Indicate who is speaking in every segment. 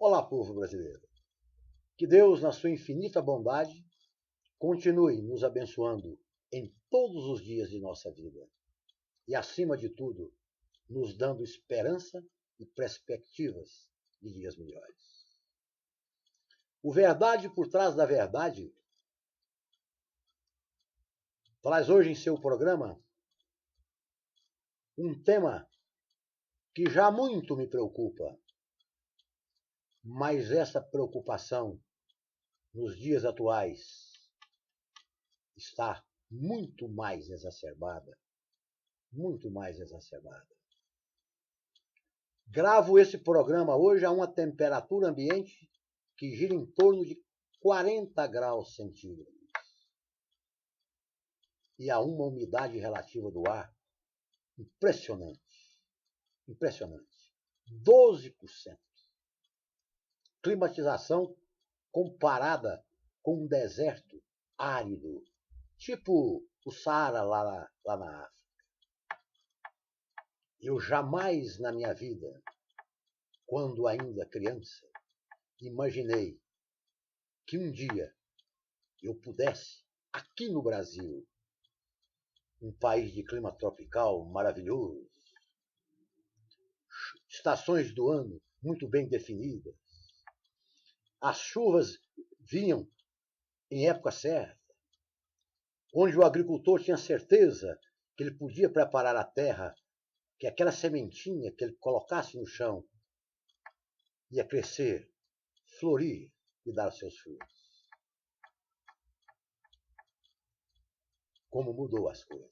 Speaker 1: Olá, povo brasileiro. Que Deus, na sua infinita bondade, continue nos abençoando em todos os dias de nossa vida e, acima de tudo, nos dando esperança e perspectivas de dias melhores. O Verdade por Trás da Verdade traz hoje em seu programa um tema que já muito me preocupa, mas essa preocupação nos dias atuais está muito mais exacerbada. Gravo esse programa hoje a uma temperatura ambiente que gira em torno de 40 graus centígrados e a uma umidade relativa do ar impressionante. 12%. Climatização comparada com um deserto árido, tipo o Saara lá na África. Eu jamais na minha vida, quando ainda criança, imaginei que um dia eu pudesse, aqui no Brasil, um país de clima tropical maravilhoso, estações do ano muito bem definidas, as chuvas vinham em época certa, onde o agricultor tinha certeza que ele podia preparar a terra, que aquela sementinha que ele colocasse no chão ia crescer, florir e dar seus frutos. Como mudou as coisas.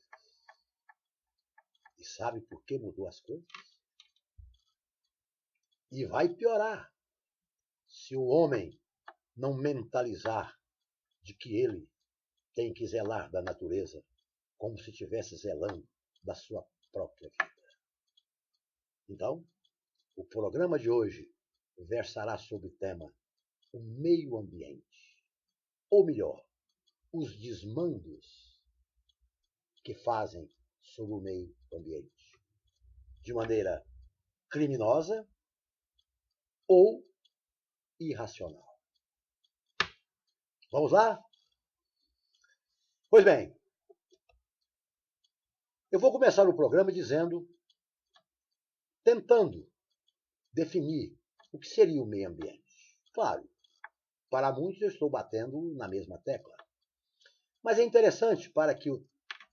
Speaker 1: E sabe por que mudou as coisas? E vai piorar se o homem não mentalizar de que ele tem que zelar da natureza como se estivesse zelando da sua própria vida. Então, o programa de hoje versará sobre o tema o meio ambiente, ou melhor, os desmandos que fazem sobre o meio ambiente, de maneira criminosa ou irracional. Vamos lá? Pois bem, eu vou começar o programa tentando definir o que seria o meio ambiente. Claro, para muitos eu estou batendo na mesma tecla. Mas é interessante para que o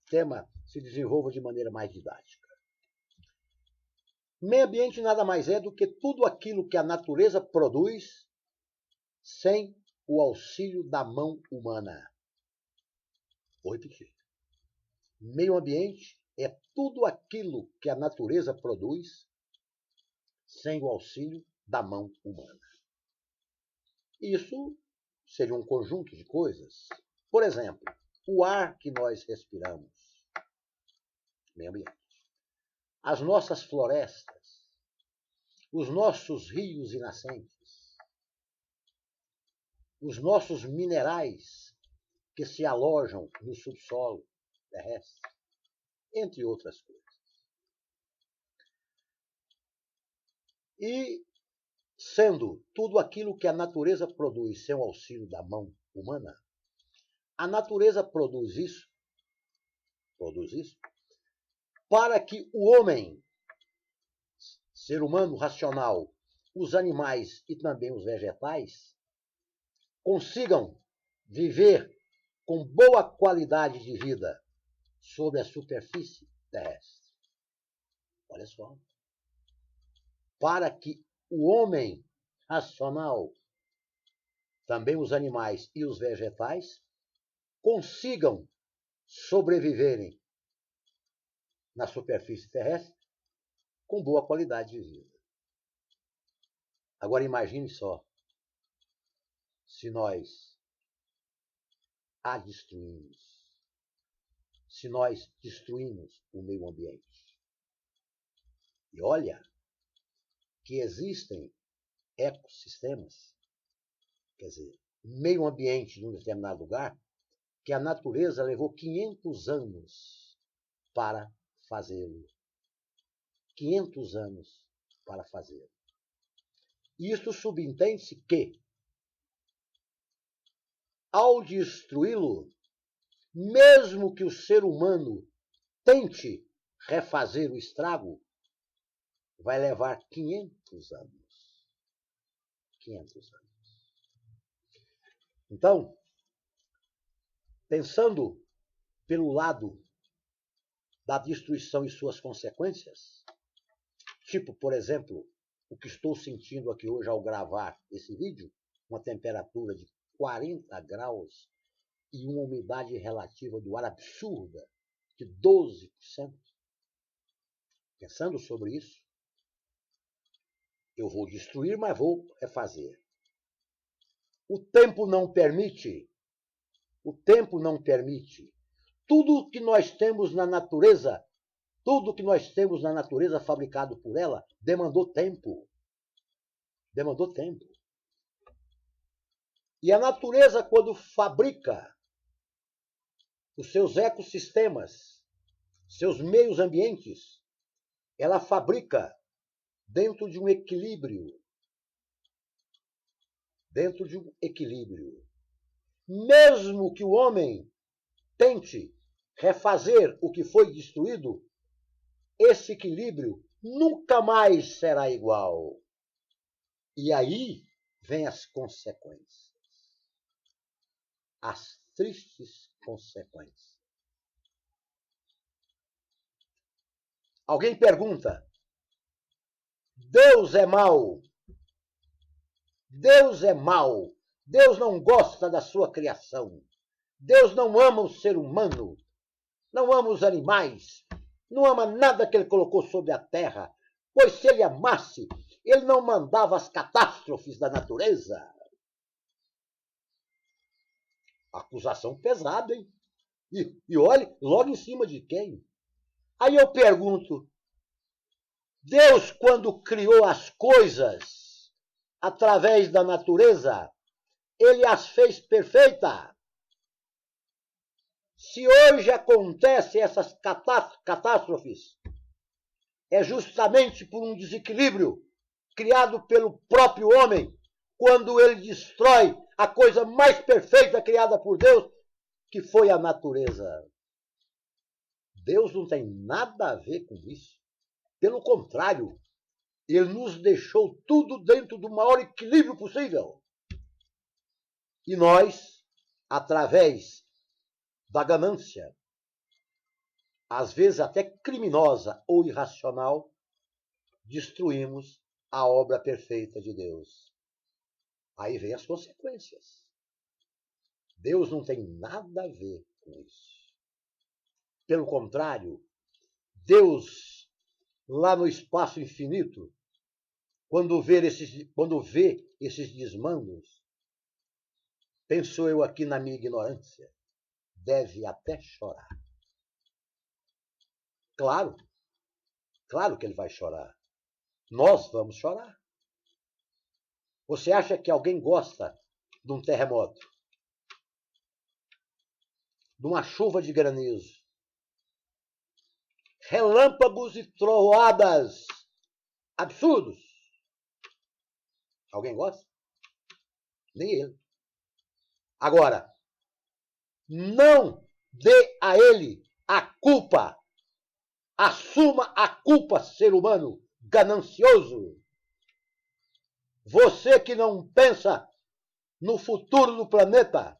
Speaker 1: tema se desenvolva de maneira mais didática. Meio ambiente nada mais é do que tudo aquilo que a natureza produz sem o auxílio da mão humana. Vou repetir. Meio ambiente é tudo aquilo que a natureza produz sem o auxílio da mão humana. Isso seria um conjunto de coisas. Por exemplo, o ar que nós respiramos, meio ambiente. As nossas florestas, os nossos rios e nascentes, os nossos minerais que se alojam no subsolo terrestre, entre outras coisas. E, sendo tudo aquilo que a natureza produz sem o auxílio da mão humana, a natureza produz isso para que o homem, ser humano racional, os animais e também os vegetais, consigam viver com boa qualidade de vida sobre a superfície terrestre. Olha só. Para que o homem racional, também os animais e os vegetais, consigam sobreviverem na superfície terrestre com boa qualidade de vida. Agora imagine só, se nós a destruímos, se nós destruímos o meio ambiente. E olha que existem ecossistemas, quer dizer, meio ambiente de um determinado lugar, que a natureza levou 500 anos para fazê-lo. 500 anos para fazê-lo. Isso subentende-se que, ao destruí-lo, mesmo que o ser humano tente refazer o estrago, vai levar 500 anos. 500 anos. Então, pensando pelo lado da destruição e suas consequências, tipo, por exemplo, o que estou sentindo aqui hoje ao gravar esse vídeo, uma temperatura de 40 graus e uma umidade relativa do ar absurda de 12%. Pensando sobre isso, eu vou destruir, mas vou refazer. O tempo não permite. O tempo não permite. Tudo que nós temos na natureza, tudo que nós temos na natureza fabricado por ela, demandou tempo. Demandou tempo. E a natureza, quando fabrica os seus ecossistemas, seus meios ambientes, ela fabrica dentro de um equilíbrio. Dentro de um equilíbrio. Mesmo que o homem tente refazer o que foi destruído, esse equilíbrio nunca mais será igual. E aí vem as consequências. As tristes consequências. Alguém pergunta: Deus é mau? Deus é mau. Deus não gosta da sua criação. Deus não ama o ser humano. Não ama os animais. Não ama nada que ele colocou sobre a terra. Pois se ele amasse, ele não mandava as catástrofes da natureza. Acusação pesada, hein? E olhe, logo em cima de quem? Aí eu pergunto, Deus, quando criou as coisas através da natureza, ele as fez perfeitas. Se hoje acontecem essas catástrofes, é justamente por um desequilíbrio criado pelo próprio homem, quando ele destrói a coisa mais perfeita criada por Deus, que foi a natureza. Deus não tem nada a ver com isso. Pelo contrário, ele nos deixou tudo dentro do maior equilíbrio possível. E nós, através da ganância, às vezes até criminosa ou irracional, destruímos a obra perfeita de Deus. Aí vem as consequências. Deus não tem nada a ver com isso. Pelo contrário, Deus, lá no espaço infinito, quando vê esses desmandos, penso eu aqui na minha ignorância, deve até chorar. Claro que ele vai chorar. Nós vamos chorar. Você acha que alguém gosta de um terremoto? De uma chuva de granizo? Relâmpagos e trovoadas absurdos? Alguém gosta? Nem ele. Agora, não dê a ele a culpa. Assuma a culpa, ser humano ganancioso. Você que não pensa no futuro do planeta,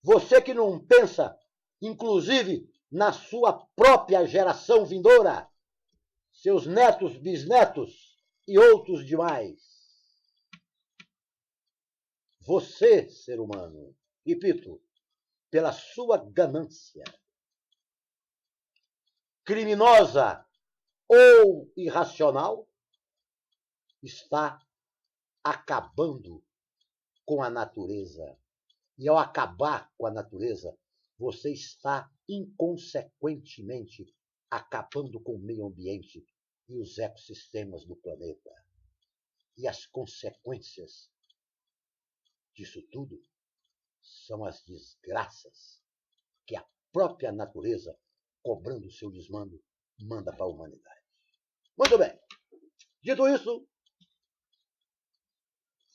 Speaker 1: você que não pensa, inclusive, na sua própria geração vindoura, seus netos, bisnetos e outros demais. Você, ser humano, repito, pela sua ganância criminosa ou irracional, está acabando com a natureza. E ao acabar com a natureza, você está inconsequentemente acabando com o meio ambiente e os ecossistemas do planeta. E as consequências disso tudo são as desgraças que a própria natureza, cobrando o seu desmando, manda para a humanidade. Muito bem. Dito isso,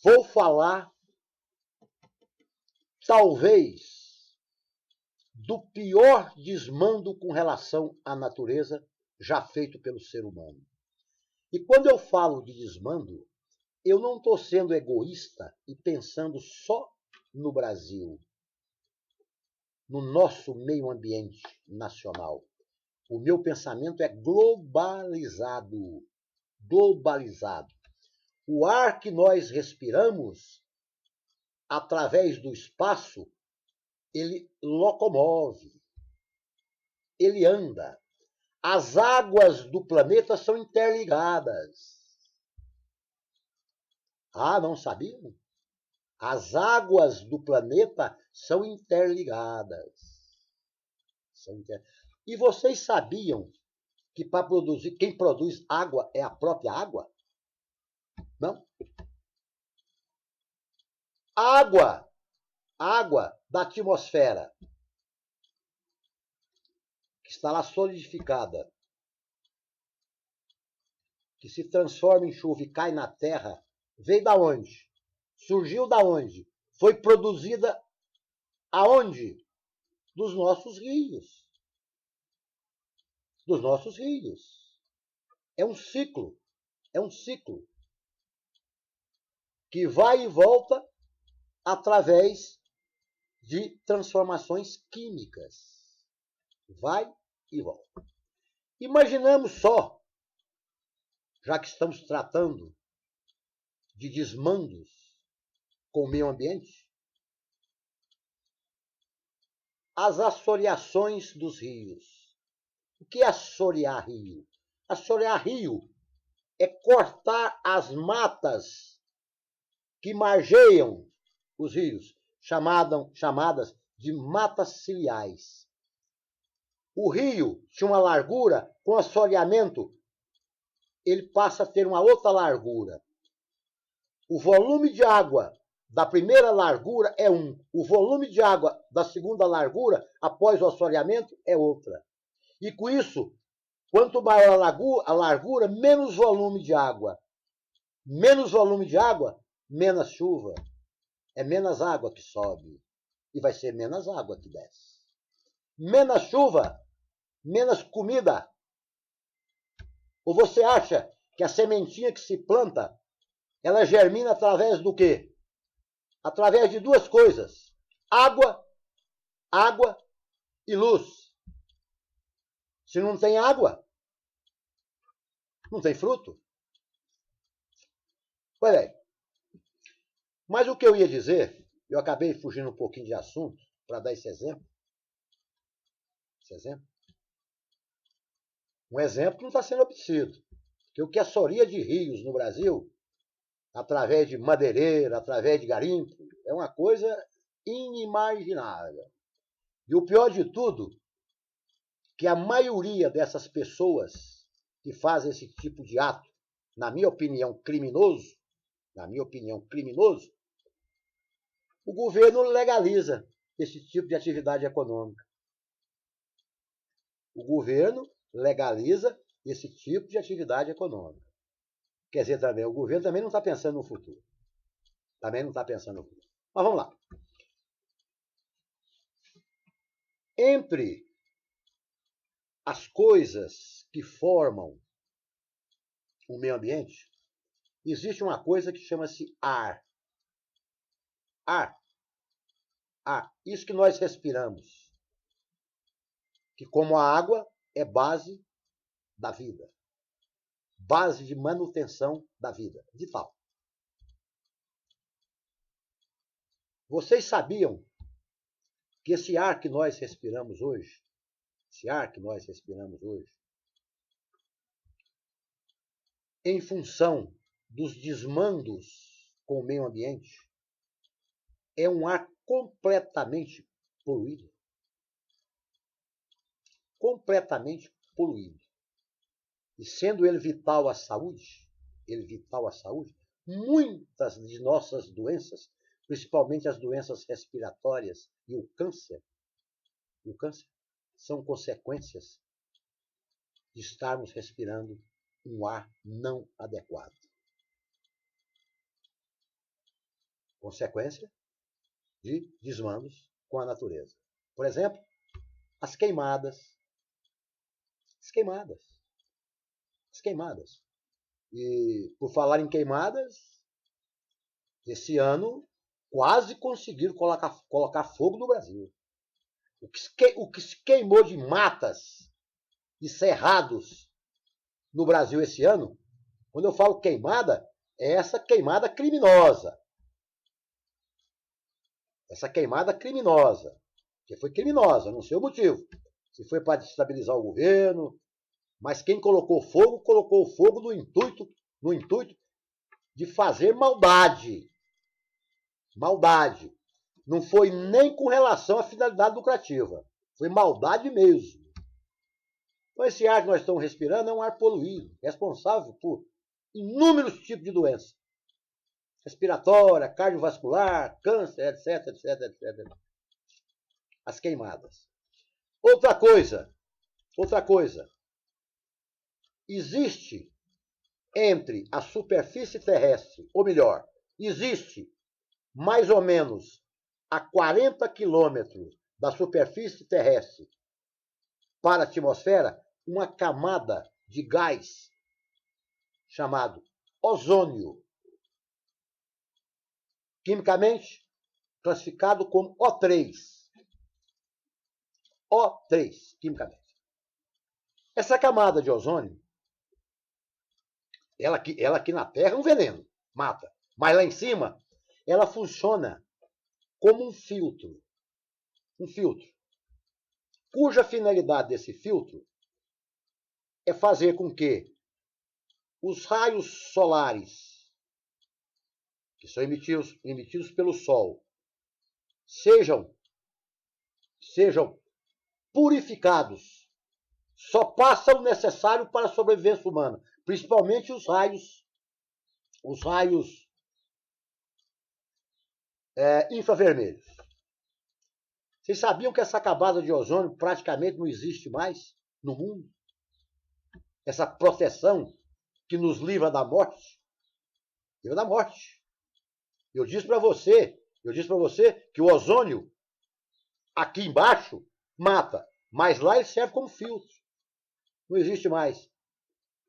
Speaker 1: vou falar, talvez, do pior desmando com relação à natureza já feito pelo ser humano. E quando eu falo de desmando, eu não estou sendo egoísta e pensando só no Brasil, no nosso meio ambiente nacional. O meu pensamento é globalizado. Globalizado. O ar que nós respiramos, através do espaço, ele locomove, ele anda. As águas do planeta são interligadas. Ah, não sabiam? As águas do planeta são interligadas. E vocês sabiam que para produzir, quem produz água é a própria água? Não? Água da atmosfera, que está lá solidificada, que se transforma em chuva e cai na terra, veio da onde? Surgiu da onde? Foi produzida aonde? Dos nossos rios. Dos nossos rios. É um ciclo. É um ciclo que vai e volta através de transformações químicas. Vai e volta. Imaginamos só, já que estamos tratando de desmandos com o meio ambiente, as assoreações dos rios. O que é assorear rio? Assorear rio é cortar as matas que margeiam os rios, chamadas de matas ciliares. O rio tinha uma largura, com assoreamento, ele passa a ter uma outra largura. O volume de água da primeira largura é um. O volume de água da segunda largura, após o assoreamento, é outra. E com isso, quanto maior a largura, menos volume de água. Menos volume de água, menos chuva. É menos água que sobe. E vai ser menos água que desce. Menos chuva, menos comida. Ou você acha que a sementinha que se planta, ela germina através do quê? Através de duas coisas. Água e luz. Se não tem água, não tem fruto. Pois bem. Mas o que eu ia dizer, eu acabei fugindo um pouquinho de assunto para dar esse exemplo. Um exemplo que não está sendo obtido. Porque o que assoria de rios no Brasil, através de madeireira, através de garimpo, é uma coisa inimaginável. E o pior de tudo, que a maioria dessas pessoas que fazem esse tipo de ato, na minha opinião, criminoso, o governo legaliza esse tipo de atividade econômica. O governo legaliza esse tipo de atividade econômica. Quer dizer, também, o governo também não está pensando no futuro. Mas vamos lá. Entre as coisas que formam o meio ambiente, existe uma coisa que chama-se ar. Ar. Isso que nós respiramos. Que, como a água, é base da vida. Base de manutenção da vida. Vital. Vocês sabiam que esse ar que nós respiramos hoje, em função dos desmandos com o meio ambiente, é um ar completamente poluído. Completamente poluído. E sendo ele vital à saúde, muitas de nossas doenças, principalmente as doenças respiratórias e o câncer, são consequências de estarmos respirando um ar não adequado. consequência de desmandos com a natureza. Por exemplo, as queimadas. As queimadas. As queimadas. E, por falar em queimadas, esse ano quase conseguiram colocar fogo no Brasil. O que se queimou de matas e cerrados no Brasil esse ano, quando eu falo queimada, é essa queimada criminosa. Essa queimada criminosa. Que foi criminosa, não sei o motivo. Se foi para desestabilizar o governo, mas quem colocou o fogo no intuito de fazer maldade. Maldade. Não foi nem com relação à finalidade lucrativa. Foi maldade mesmo. Então esse ar que nós estamos respirando é um ar poluído, responsável por inúmeros tipos de doenças. Respiratória, cardiovascular, câncer, etc, etc, etc. As queimadas. Outra coisa. Existe entre a superfície terrestre, ou melhor, existe mais ou menos a 40 quilômetros da superfície terrestre para a atmosfera, uma camada de gás chamado ozônio, quimicamente classificado como O3. O3, quimicamente. Essa camada de ozônio, ela aqui na Terra é um veneno, mata. Mas lá em cima, ela funciona como um filtro. Um filtro. Cuja finalidade desse filtro é fazer com que os raios solares, que são emitidos pelo Sol, sejam purificados. Só passa o necessário para a sobrevivência humana, principalmente os raios infravermelhos. Vocês sabiam que essa camada de ozônio praticamente não existe mais no mundo? Essa proteção que nos livra da morte? Livra da morte. Eu disse para você que o ozônio aqui embaixo mata, mas lá ele serve como filtro. Não existe mais.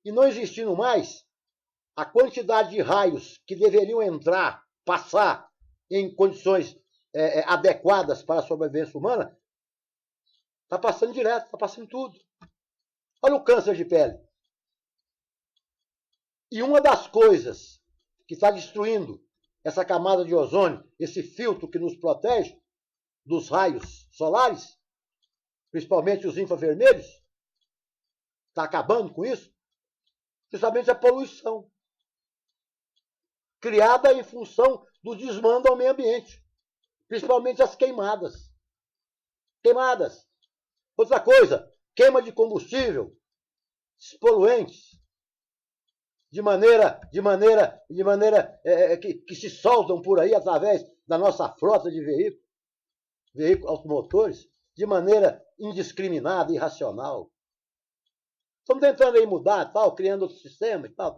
Speaker 1: E não existindo mais, a quantidade de raios que deveriam passar em condições adequadas para a sobrevivência humana, está passando direto, está passando tudo. Olha o câncer de pele. E uma das coisas que está destruindo essa camada de ozônio, esse filtro que nos protege dos raios solares, principalmente os infravermelhos, está acabando com isso, justamente a poluição, criada em função do desmando ao meio ambiente, principalmente as queimadas. Queimadas. Outra coisa, queima de combustível, poluentes, de maneira que se soltam por aí através da nossa frota de veículos automotores, de maneira indiscriminada e irracional. Estamos tentando aí mudar, tal, criando outro sistema e tal.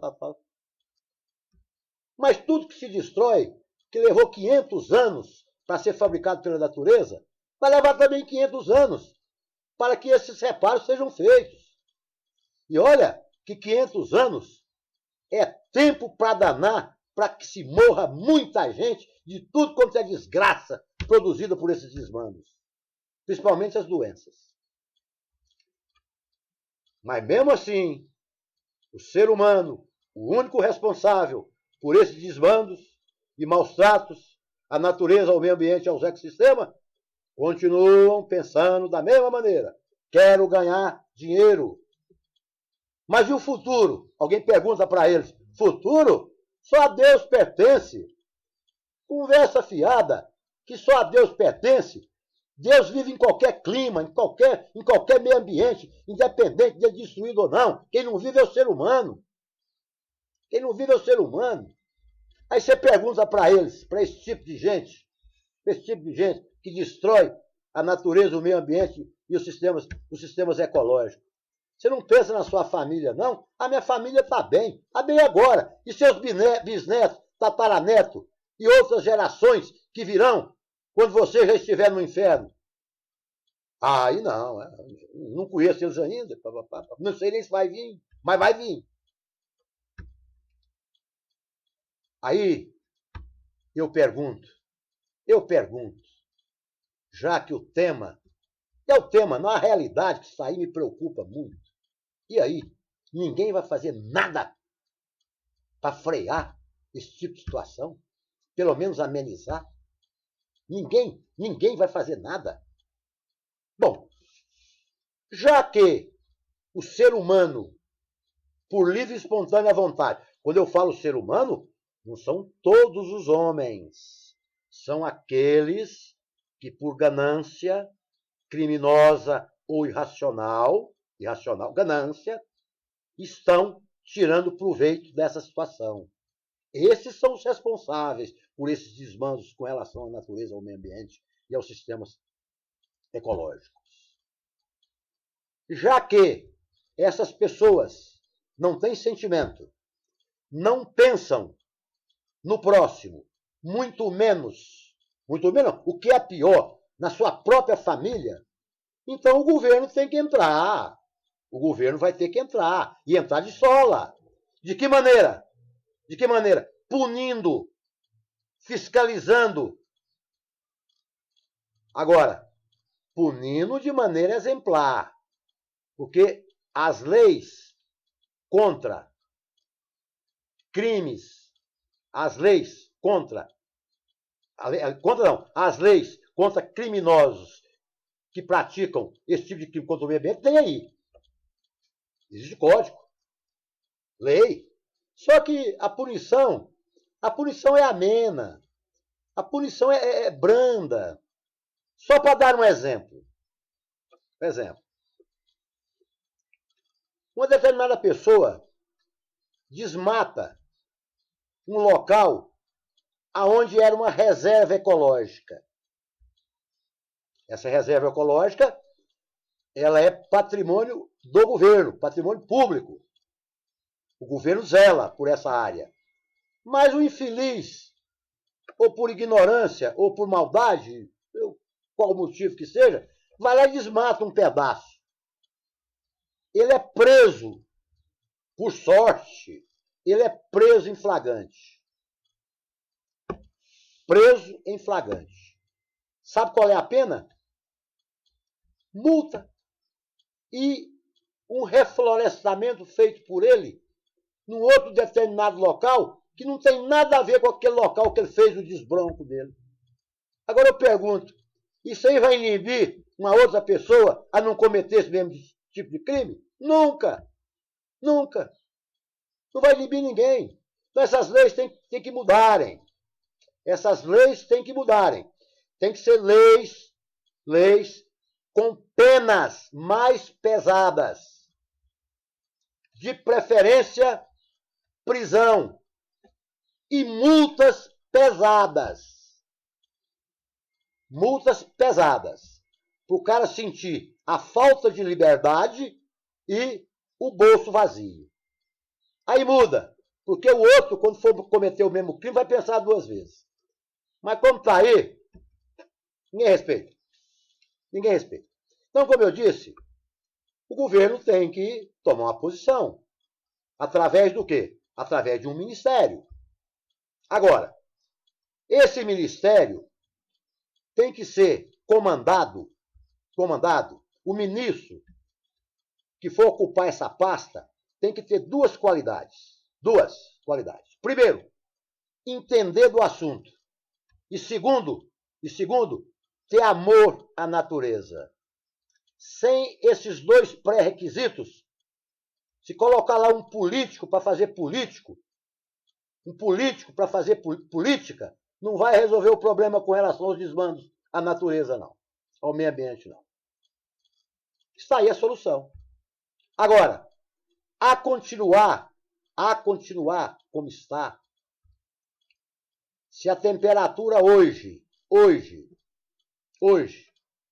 Speaker 1: Mas tudo que se destrói, que levou 500 anos para ser fabricado pela natureza, vai levar também 500 anos para que esses reparos sejam feitos. E olha que 500 anos é tempo para danar, para que se morra muita gente de tudo quanto é desgraça produzida por esses desmandos, principalmente as doenças. Mas mesmo assim, o ser humano, o único responsável por esses desmandos e maus tratos à natureza, ao meio ambiente e aos ecossistemas, continuam pensando da mesma maneira. Quero ganhar dinheiro. Mas e o futuro? Alguém pergunta para eles. Futuro? Só a Deus pertence. Conversa fiada, que só a Deus pertence. Deus vive em qualquer clima, em qualquer meio ambiente, independente de destruído ou não. Quem não vive é o ser humano. Quem não vive é o ser humano. Aí você pergunta para eles, para esse tipo de gente que destrói a natureza, o meio ambiente e os sistemas ecológicos. Você não pensa na sua família, não? A minha família está bem agora. E seus bisnetos, tataranetos, e outras gerações que virão quando você já estiver no inferno. Aí não conheço eles ainda, não sei nem se vai vir, mas vai vir. Aí eu pergunto, já que o tema, na realidade, que isso aí me preocupa muito. E aí, ninguém vai fazer nada para frear esse tipo de situação? Pelo menos amenizar? Ninguém vai fazer nada. Bom, já que o ser humano, por livre e espontânea vontade, quando eu falo ser humano, não são todos os homens, são aqueles que por ganância criminosa ou irracional, ganância, estão tirando proveito dessa situação. Esses são os responsáveis por esses desmandos com relação à natureza, ao meio ambiente e aos sistemas ecológicos. Já que essas pessoas não têm sentimento, não pensam no próximo, muito menos, o que é pior, na sua própria família, então o governo tem que entrar. O governo vai ter que entrar, e entrar de sola. De que maneira? Punindo, fiscalizando. Agora, punindo de maneira exemplar. Porque as leis contra crimes, as leis contra criminosos que praticam esse tipo de crime contra o meio ambiente, tem aí. Existe código, lei. Só que a punição é amena, a punição é branda. Só para dar um exemplo. Uma determinada pessoa desmata um local aonde era uma reserva ecológica. Essa reserva ecológica, ela é patrimônio do governo, patrimônio público. O governo zela por essa área. Mas o infeliz, ou por ignorância, ou por maldade, qual motivo que seja, vai lá e desmata um pedaço. Ele é preso, por sorte, ele é preso em flagrante. Preso em flagrante. Sabe qual é a pena? Multa. E um reflorestamento feito por ele num outro determinado local que não tem nada a ver com aquele local que ele fez o desbronco dele. Agora eu pergunto, isso aí vai inibir uma outra pessoa a não cometer esse mesmo tipo de crime? Nunca. Nunca. Não vai inibir ninguém. Então essas leis têm que mudarem. Essas leis têm que mudarem. Tem que ser leis com penas mais pesadas. De preferência, prisão. E multas pesadas. Multas pesadas. Para o cara sentir a falta de liberdade e o bolso vazio. Aí muda. Porque o outro, quando for cometer o mesmo crime, vai pensar duas vezes. Mas como está aí, ninguém respeita. Ninguém respeita. Então, como eu disse, o governo tem que tomar uma posição. Através do quê? Através de um ministério. Agora, esse ministério tem que ser comandado, o ministro que for ocupar essa pasta tem que ter duas qualidades. Primeiro, entender do assunto. E segundo, ter amor à natureza. Sem esses dois pré-requisitos, se colocar lá um político para fazer política, não vai resolver o problema com relação aos desmandos à natureza, não. Ao meio ambiente, não. Está aí a solução. Agora, a continuar como está, se a temperatura hoje,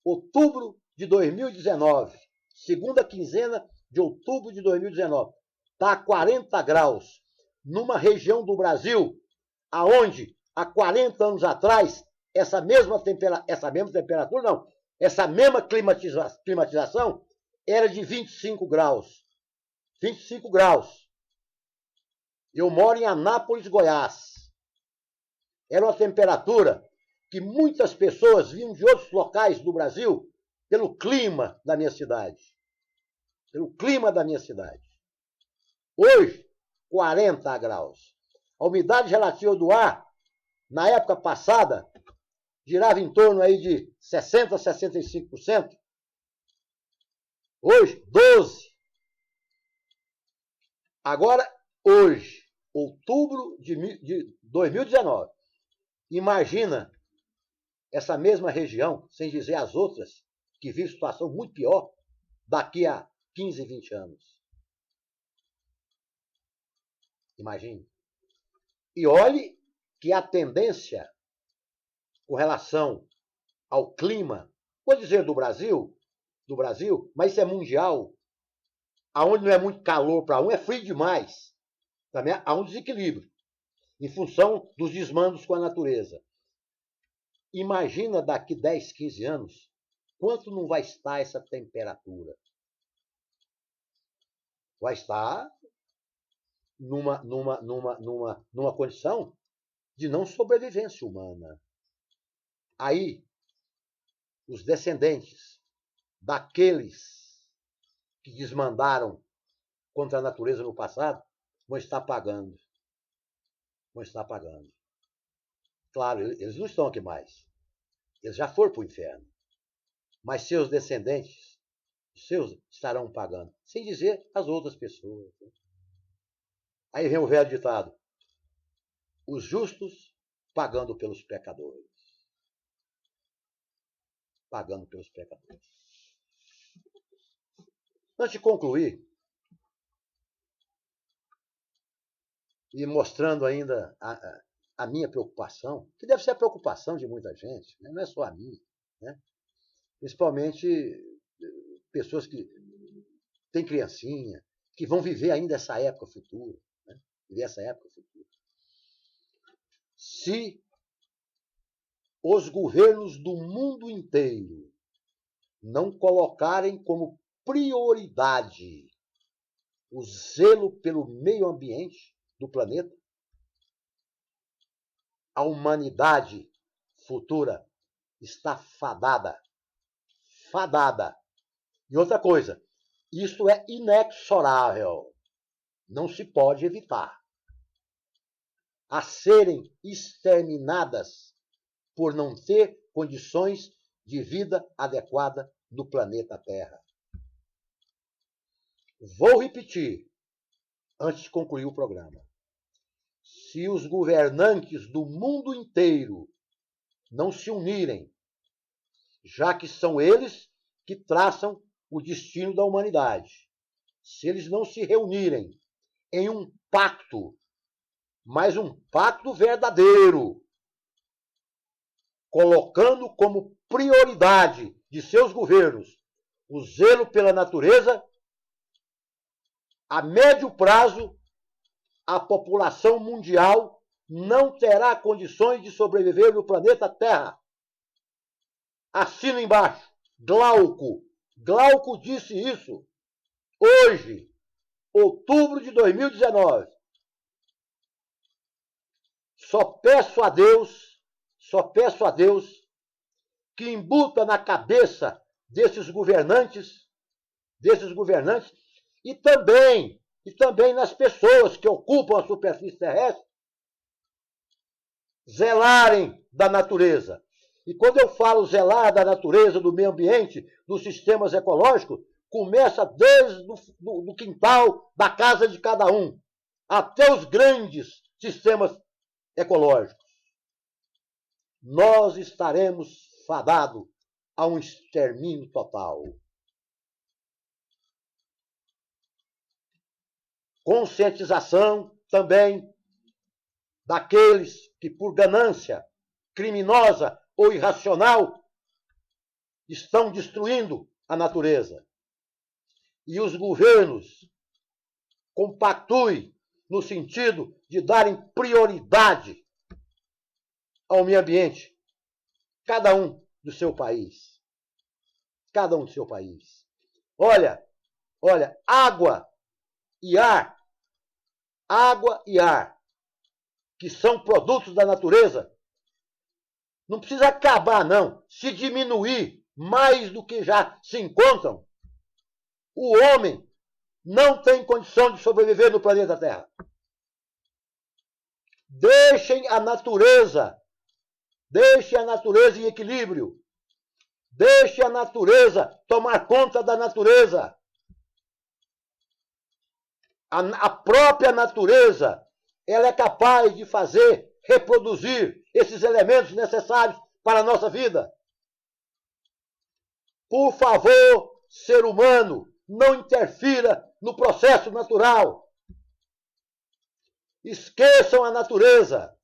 Speaker 1: outubro de 2019, segunda quinzena de outubro de 2019, está a 40 graus, numa região do Brasil aonde há 40 anos atrás, essa mesma temperatura, não, essa mesma climatização era de 25 graus. 25 graus. Eu moro em Anápolis, Goiás. Era uma temperatura que muitas pessoas vinham de outros locais do Brasil pelo clima da minha cidade. Pelo clima da minha cidade. Hoje, 40 graus. A umidade relativa do ar, na época passada, girava em torno aí de 60% a 65%. Hoje, 12%. Agora, hoje, outubro de 2019, imagina essa mesma região, sem dizer as outras, que vive situação muito pior daqui a 15, 20 anos. Imagine. E olhe que a tendência com relação ao clima, vou dizer do Brasil, mas isso é mundial, aonde não é muito calor para um, é frio demais. Também há um desequilíbrio, em função dos desmandos com a natureza. Imagina daqui 10, 15 anos, quanto não vai estar essa temperatura? Vai estar numa condição de não sobrevivência humana. Aí, os descendentes daqueles que desmandaram contra a natureza no passado vão estar pagando. Vão estar pagando. Claro, eles não estão aqui mais. Eles já foram para o inferno. Mas seus descendentes, seus estarão pagando. Sem dizer as outras pessoas. Aí vem o velho ditado. Os justos pagando pelos pecadores. Pagando pelos pecadores. Antes de concluir, e mostrando ainda a minha preocupação, que deve ser a preocupação de muita gente, né? Não é só a minha, né? Principalmente pessoas que têm criancinha, que vão viver ainda essa época futura, né? Viver essa época futura. Se os governos do mundo inteiro não colocarem como prioridade o zelo pelo meio ambiente do planeta, a humanidade futura está fadada. Fadada. E outra coisa, isso é inexorável. Não se pode evitar. A serem exterminadas por não ter condições de vida adequada no planeta Terra. Vou repetir, antes de concluir o programa. Se os governantes do mundo inteiro não se unirem, já que são eles que traçam o destino da humanidade, se eles não se reunirem em um pacto, mas um pacto verdadeiro, colocando como prioridade de seus governos o zelo pela natureza, a médio prazo, a população mundial não terá condições de sobreviver no planeta Terra. Assina embaixo. Glauco. Glauco disse isso. Hoje, outubro de 2019. Só peço a Deus que embuta na cabeça desses governantes e também nas pessoas que ocupam a superfície terrestre, zelarem da natureza. E quando eu falo zelar da natureza, do meio ambiente, dos sistemas ecológicos, começa desde do quintal da casa de cada um, até os grandes sistemas ecológicos. Nós estaremos fadados a um extermínio total. Conscientização também daqueles que, por ganância criminosa ou irracional, estão destruindo a natureza. E os governos compactuem no sentido de darem prioridade ao meio ambiente, cada um do seu país. Cada um do seu país. Olha, água e ar, que são produtos da natureza, não precisa acabar, não. Se diminuir mais do que já se encontram, o homem não tem condição de sobreviver no planeta Terra. Deixem a natureza em equilíbrio. Deixe a natureza tomar conta da natureza. A própria natureza, ela é capaz de reproduzir esses elementos necessários para a nossa vida. Por favor, ser humano, não interfira no processo natural. Esqueçam a natureza.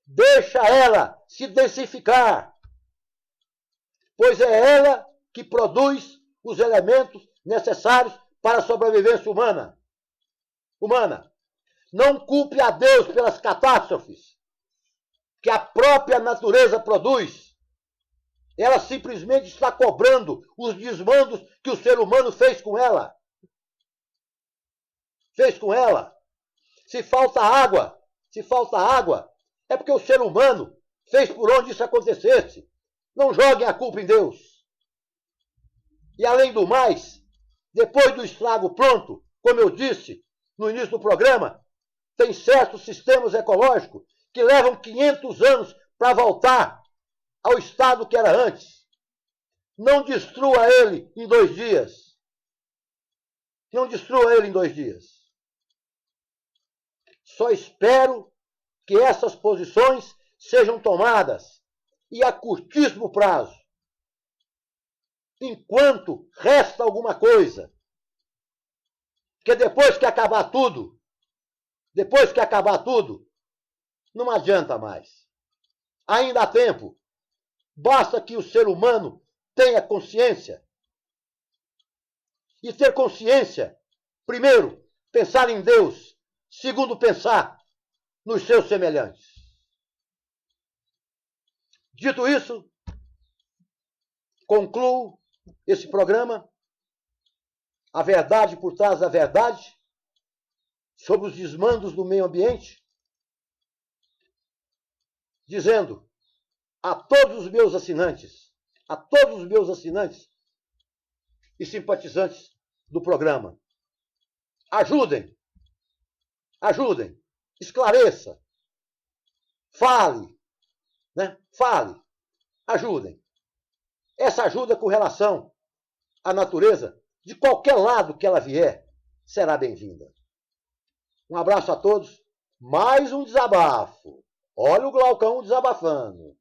Speaker 1: Deixa ela se densificar, pois é ela que produz os elementos necessários para a sobrevivência humana. Não culpe a Deus pelas catástrofes que a própria natureza produz. Ela simplesmente está cobrando os desmandos que o ser humano fez com ela. Se falta água, é porque o ser humano fez por onde isso acontecesse. Não joguem a culpa em Deus. E além do mais, depois do estrago pronto, como eu disse no início do programa, tem certos sistemas ecológicos que levam 500 anos para voltar ao estado que era antes. Não destrua ele em 2 dias. Só espero que essas posições sejam tomadas e a curtíssimo prazo, enquanto resta alguma coisa. Porque depois que acabar tudo, não adianta mais. Ainda há tempo. Basta que o ser humano tenha consciência. E ter consciência, primeiro, pensar em Deus. Segundo, pensar nos seus semelhantes. Dito isso, concluo esse programa, A Verdade por Trás da Verdade, sobre os desmandos do meio ambiente, dizendo a todos os meus assinantes e simpatizantes do programa, ajudem, esclareça, fale, ajudem. Essa ajuda com relação à natureza, de qualquer lado que ela vier, será bem-vinda. Um abraço a todos. Mais um desabafo. Olha o Glaucão desabafando.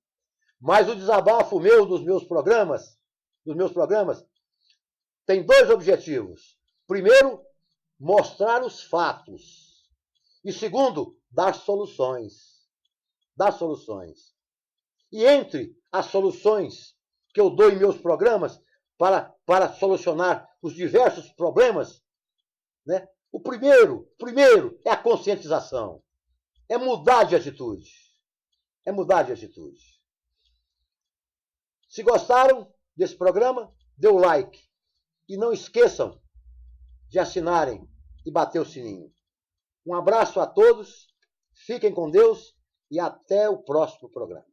Speaker 1: Mas o desabafo dos meus programas, tem 2 objetivos. Primeiro, mostrar os fatos. E segundo, dar soluções. E entre as soluções que eu dou em meus programas para solucionar os diversos problemas, né? O primeiro é a conscientização. É mudar de atitude. Se gostaram desse programa, dê o like. E não esqueçam de assinarem e bater o sininho. Um abraço a todos, fiquem com Deus e até o próximo programa.